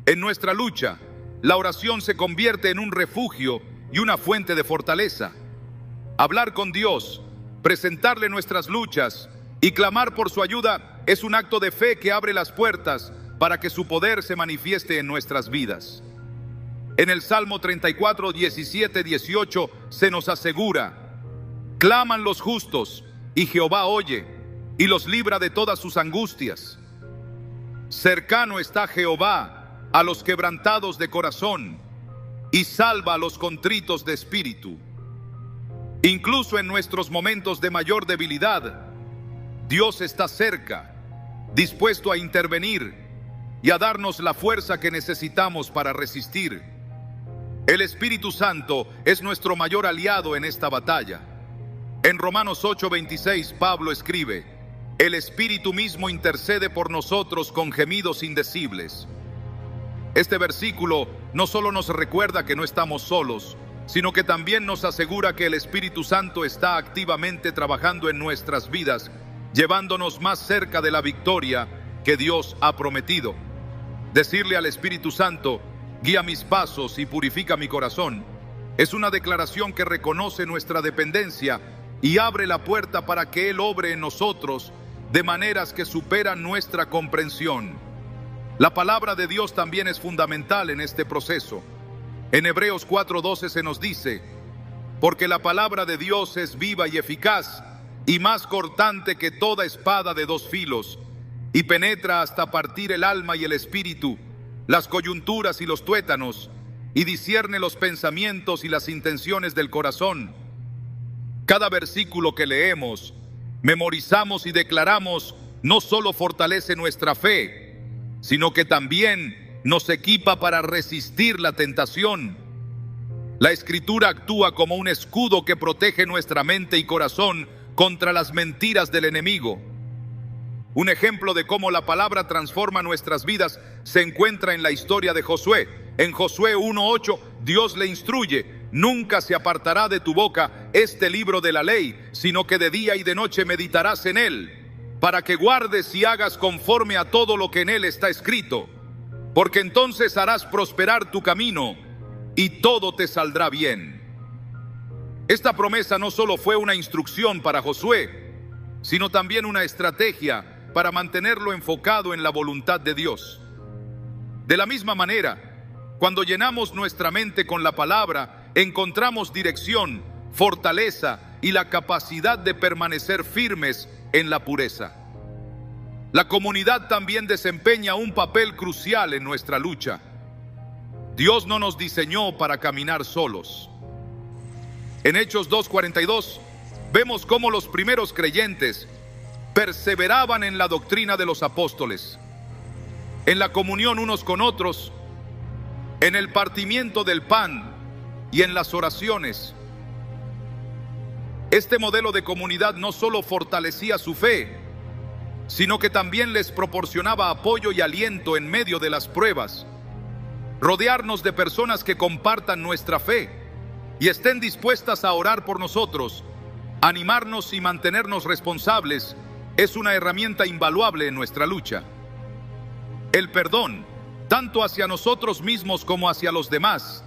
En nuestra lucha, la oración se convierte en un refugio y una fuente de fortaleza. Hablar con Dios, presentarle nuestras luchas y clamar por su ayuda es un acto de fe que abre las puertas para que su poder se manifieste en nuestras vidas. En el Salmo 34, 17, 18 se nos asegura: claman los justos, y Jehová oye, y los libra de todas sus angustias. Cercano está Jehová a los quebrantados de corazón, y salva a los contritos de espíritu. Incluso en nuestros momentos de mayor debilidad, Dios está cerca, dispuesto a intervenir y a darnos la fuerza que necesitamos para resistir. El Espíritu Santo es nuestro mayor aliado en esta batalla. En Romanos 8:26 Pablo escribe: el Espíritu mismo intercede por nosotros con gemidos indecibles. Este versículo no solo nos recuerda que no estamos solos, sino que también nos asegura que el Espíritu Santo está activamente trabajando en nuestras vidas, llevándonos más cerca de la victoria que Dios ha prometido. Decirle al Espíritu Santo: guía mis pasos y purifica mi corazón, es una declaración que reconoce nuestra dependencia y abre la puerta para que Él obre en nosotros de maneras que superan nuestra comprensión. La palabra de Dios también es fundamental en este proceso. En Hebreos 4:12 se nos dice: porque la palabra de Dios es viva y eficaz, y más cortante que toda espada de dos filos, y penetra hasta partir el alma y el espíritu, las coyunturas y los tuétanos, y discierne los pensamientos y las intenciones del corazón. Cada versículo que leemos, memorizamos y declaramos no solo fortalece nuestra fe, sino que también nos equipa para resistir la tentación. La Escritura actúa como un escudo que protege nuestra mente y corazón contra las mentiras del enemigo. Un ejemplo de cómo la palabra transforma nuestras vidas se encuentra en la historia de Josué. En Josué 1:8, Dios le instruye: nunca se apartará de tu boca este libro de la ley, sino que de día y de noche meditarás en él, para que guardes y hagas conforme a todo lo que en él está escrito, porque entonces harás prosperar tu camino y todo te saldrá bien. Esta promesa no solo fue una instrucción para Josué, sino también una estrategia para mantenerlo enfocado en la voluntad de Dios. De la misma manera, cuando llenamos nuestra mente con la palabra, encontramos dirección, fortaleza y la capacidad de permanecer firmes en la pureza. La comunidad también desempeña un papel crucial en nuestra lucha. Dios no nos diseñó para caminar solos. En Hechos 2:42 vemos cómo los primeros creyentes perseveraban en la doctrina de los apóstoles, en la comunión unos con otros, en el partimiento del pan y en las oraciones. Este modelo de comunidad no solo fortalecía su fe, sino que también les proporcionaba apoyo y aliento en medio de las pruebas. Rodearnos de personas que compartan nuestra fe y estén dispuestas a orar por nosotros, animarnos y mantenernos responsables es una herramienta invaluable en nuestra lucha. El perdón, tanto hacia nosotros mismos como hacia los demás,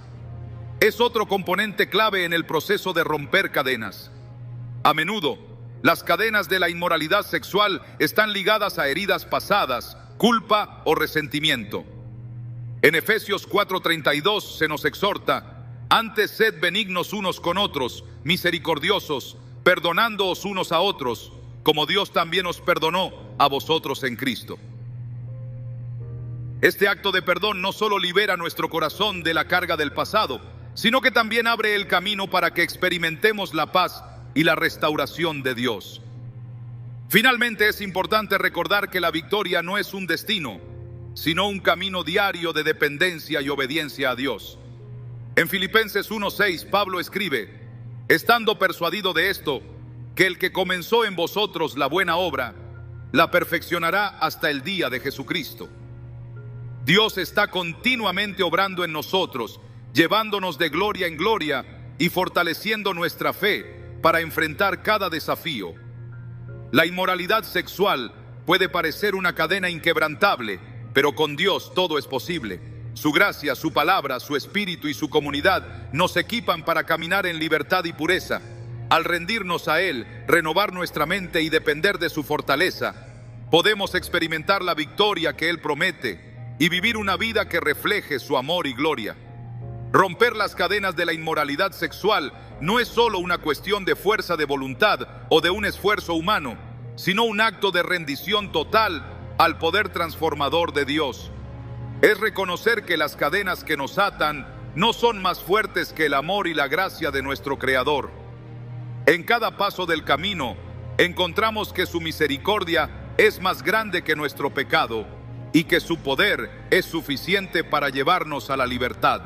es otro componente clave en el proceso de romper cadenas. A menudo, las cadenas de la inmoralidad sexual están ligadas a heridas pasadas, culpa o resentimiento. En Efesios 4:32 se nos exhorta: antes sed benignos unos con otros, misericordiosos, perdonándoos unos a otros, como Dios también os perdonó a vosotros en Cristo. Este acto de perdón no solo libera nuestro corazón de la carga del pasado, sino que también abre el camino para que experimentemos la paz y la restauración de Dios. Finalmente, es importante recordar que la victoria no es un destino, sino un camino diario de dependencia y obediencia a Dios. En Filipenses 1:6 Pablo escribe: estando persuadido de esto, que el que comenzó en vosotros la buena obra, la perfeccionará hasta el día de Jesucristo. Dios está continuamente obrando en nosotros, llevándonos de gloria en gloria y fortaleciendo nuestra fe para enfrentar cada desafío. La inmoralidad sexual puede parecer una cadena inquebrantable, pero con Dios todo es posible. Su gracia, su palabra, su espíritu y su comunidad nos equipan para caminar en libertad y pureza. Al rendirnos a Él, renovar nuestra mente y depender de su fortaleza, podemos experimentar la victoria que Él promete y vivir una vida que refleje su amor y gloria. Romper las cadenas de la inmoralidad sexual no es solo una cuestión de fuerza de voluntad o de un esfuerzo humano, sino un acto de rendición total al poder transformador de Dios. Es reconocer que las cadenas que nos atan no son más fuertes que el amor y la gracia de nuestro Creador. En cada paso del camino encontramos que su misericordia es más grande que nuestro pecado y que su poder es suficiente para llevarnos a la libertad.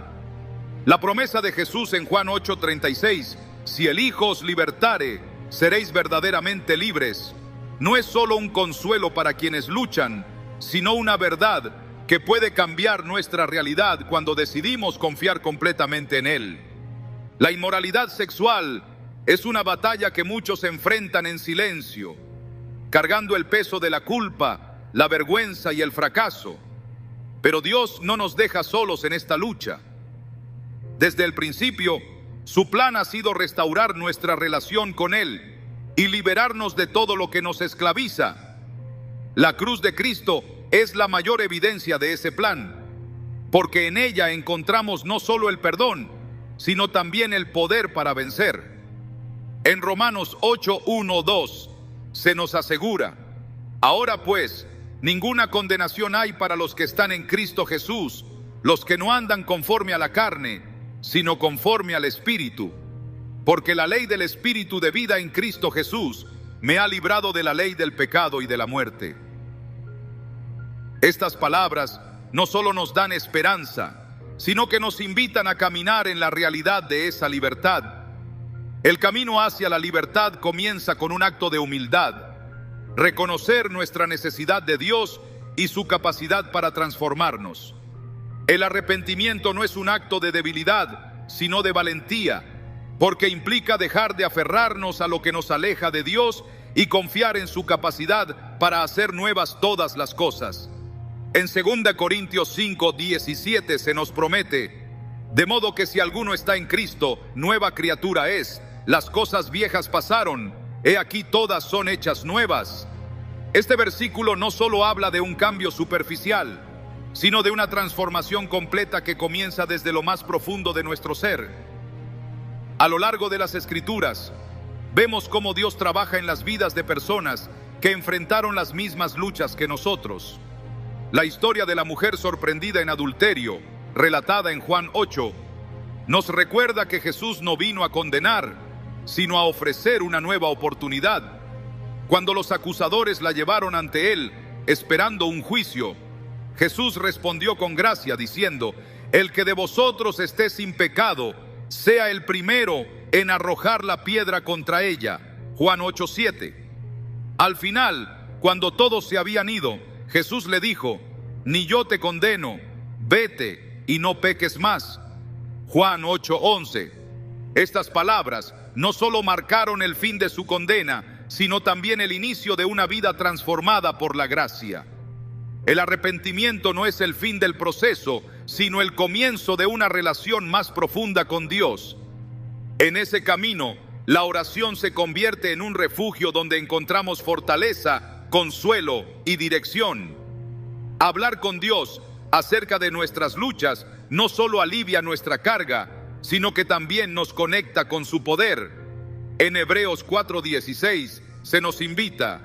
La promesa de Jesús en Juan 8:36, si el Hijo os libertare, seréis verdaderamente libres, no es solo un consuelo para quienes luchan, sino una verdad que puede cambiar nuestra realidad cuando decidimos confiar completamente en Él. La inmoralidad sexual es una batalla que muchos enfrentan en silencio, cargando el peso de la culpa, la vergüenza y el fracaso. Pero Dios no nos deja solos en esta lucha. Desde el principio, su plan ha sido restaurar nuestra relación con Él y liberarnos de todo lo que nos esclaviza. La cruz de Cristo es la mayor evidencia de ese plan, porque en ella encontramos no solo el perdón, sino también el poder para vencer. En Romanos 8:1-2 se nos asegura: ahora pues, ninguna condenación hay para los que están en Cristo Jesús, los que no andan conforme a la carne, sino conforme al Espíritu. Porque la ley del Espíritu de vida en Cristo Jesús me ha librado de la ley del pecado y de la muerte. Estas palabras no solo nos dan esperanza, sino que nos invitan a caminar en la realidad de esa libertad. El camino hacia la libertad comienza con un acto de humildad, reconocer nuestra necesidad de Dios y su capacidad para transformarnos. El arrepentimiento no es un acto de debilidad, sino de valentía, porque implica dejar de aferrarnos a lo que nos aleja de Dios y confiar en su capacidad para hacer nuevas todas las cosas. En 2 Corintios 5:17 se nos promete: de modo que si alguno está en Cristo, nueva criatura es, las cosas viejas pasaron, he aquí todas son hechas nuevas. Este versículo no solo habla de un cambio superficial, sino de una transformación completa que comienza desde lo más profundo de nuestro ser. A lo largo de las Escrituras, vemos cómo Dios trabaja en las vidas de personas que enfrentaron las mismas luchas que nosotros. La historia de la mujer sorprendida en adulterio, relatada en Juan 8, nos recuerda que Jesús no vino a condenar, sino a ofrecer una nueva oportunidad. Cuando los acusadores la llevaron ante Él, esperando un juicio, Jesús respondió con gracia diciendo: el que de vosotros esté sin pecado, sea el primero en arrojar la piedra contra ella. Juan 8:7. Al final, cuando todos se habían ido, Jesús le dijo: ni yo te condeno, vete y no peques más. Juan 8:11. Estas palabras no solo marcaron el fin de su condena, sino también el inicio de una vida transformada por la gracia. El arrepentimiento no es el fin del proceso, sino el comienzo de una relación más profunda con Dios. En ese camino, la oración se convierte en un refugio donde encontramos fortaleza, consuelo y dirección. Hablar con Dios acerca de nuestras luchas no solo alivia nuestra carga, sino que también nos conecta con su poder. En Hebreos 4:16 se nos invita: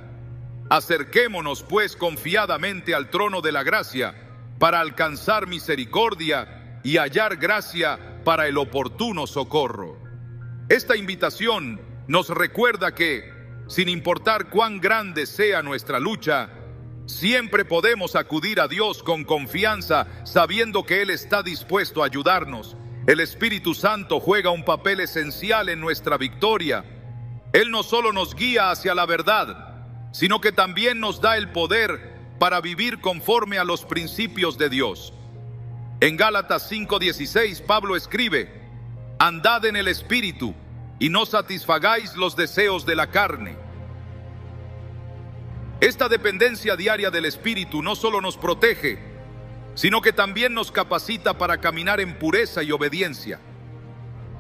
acerquémonos pues confiadamente al trono de la gracia para alcanzar misericordia y hallar gracia para el oportuno socorro. Esta invitación nos recuerda que, sin importar cuán grande sea nuestra lucha, siempre podemos acudir a Dios con confianza, sabiendo que Él está dispuesto a ayudarnos. El Espíritu Santo juega un papel esencial en nuestra victoria. Él no solo nos guía hacia la verdad, sino que también nos da el poder para vivir conforme a los principios de Dios. En Gálatas 5:16 Pablo escribe: andad en el Espíritu y no satisfagáis los deseos de la carne. Esta dependencia diaria del Espíritu no solo nos protege, sino que también nos capacita para caminar en pureza y obediencia.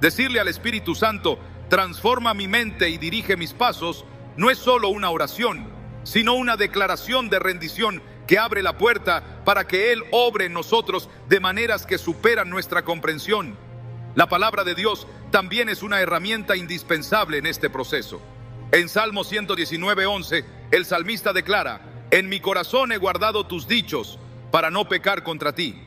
Decirle al Espíritu Santo, transforma mi mente y dirige mis pasos, no es solo una oración, sino una declaración de rendición que abre la puerta para que Él obre en nosotros de maneras que superan nuestra comprensión. La palabra de Dios también es una herramienta indispensable en este proceso. En Salmo 119:11, el salmista declara, en mi corazón he guardado tus dichos para no pecar contra ti.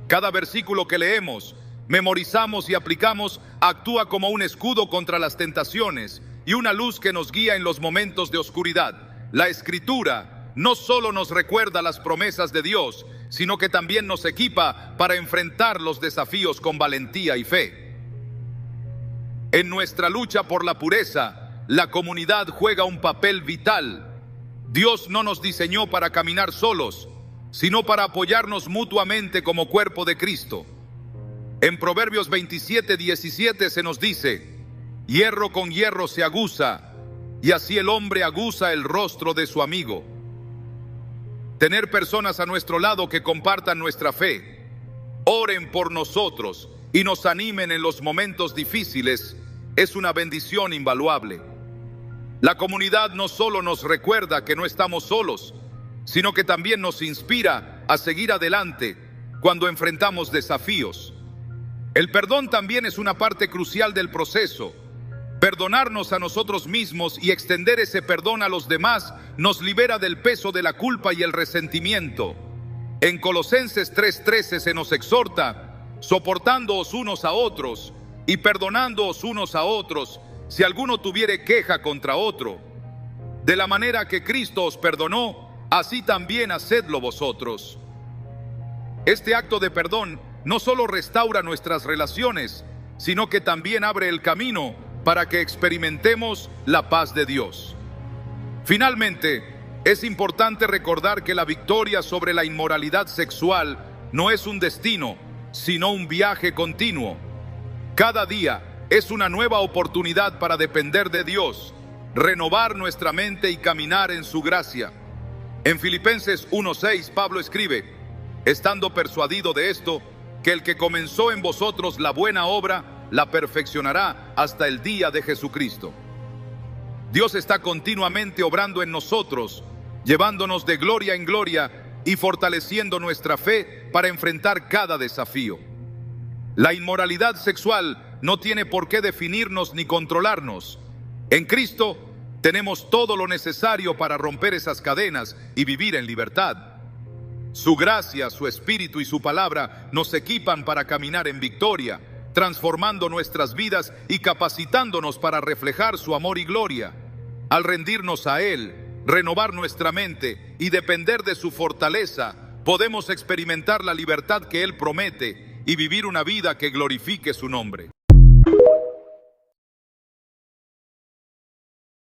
Cada versículo que leemos, memorizamos y aplicamos actúa como un escudo contra las tentaciones y una luz que nos guía en los momentos de oscuridad. La Escritura no solo nos recuerda las promesas de Dios, sino que también nos equipa para enfrentar los desafíos con valentía y fe. En nuestra lucha por la pureza, la comunidad juega un papel vital. Dios no nos diseñó para caminar solos, sino para apoyarnos mutuamente como cuerpo de Cristo. En Proverbios 27:17 se nos dice, hierro con hierro se aguza, y así el hombre aguza el rostro de su amigo. Tener personas a nuestro lado que compartan nuestra fe, oren por nosotros y nos animen en los momentos difíciles es una bendición invaluable. La comunidad no solo nos recuerda que no estamos solos, sino que también nos inspira a seguir adelante cuando enfrentamos desafíos. El perdón también es una parte crucial del proceso. Perdonarnos a nosotros mismos y extender ese perdón a los demás nos libera del peso de la culpa y el resentimiento. En Colosenses 3:13 se nos exhorta, soportándoos unos a otros y perdonándoos unos a otros, si alguno tuviere queja contra otro. De la manera que Cristo os perdonó, así también hacedlo vosotros. Este acto de perdón no solo restaura nuestras relaciones, sino que también abre el camino para que experimentemos la paz de Dios. Finalmente, es importante recordar que la victoria sobre la inmoralidad sexual no es un destino, sino un viaje continuo. Cada día es una nueva oportunidad para depender de Dios, renovar nuestra mente y caminar en su gracia. En Filipenses 1:6, Pablo escribe, estando persuadido de esto, que el que comenzó en vosotros la buena obra, la perfeccionará hasta el día de Jesucristo. Dios está continuamente obrando en nosotros, llevándonos de gloria en gloria y fortaleciendo nuestra fe para enfrentar cada desafío. La inmoralidad sexual no tiene por qué definirnos ni controlarnos. En Cristo tenemos todo lo necesario para romper esas cadenas y vivir en libertad. Su gracia, su espíritu y su palabra nos equipan para caminar en victoria, transformando nuestras vidas y capacitándonos para reflejar su amor y gloria. Al rendirnos a Él, renovar nuestra mente y depender de su fortaleza, podemos experimentar la libertad que Él promete y vivir una vida que glorifique su nombre.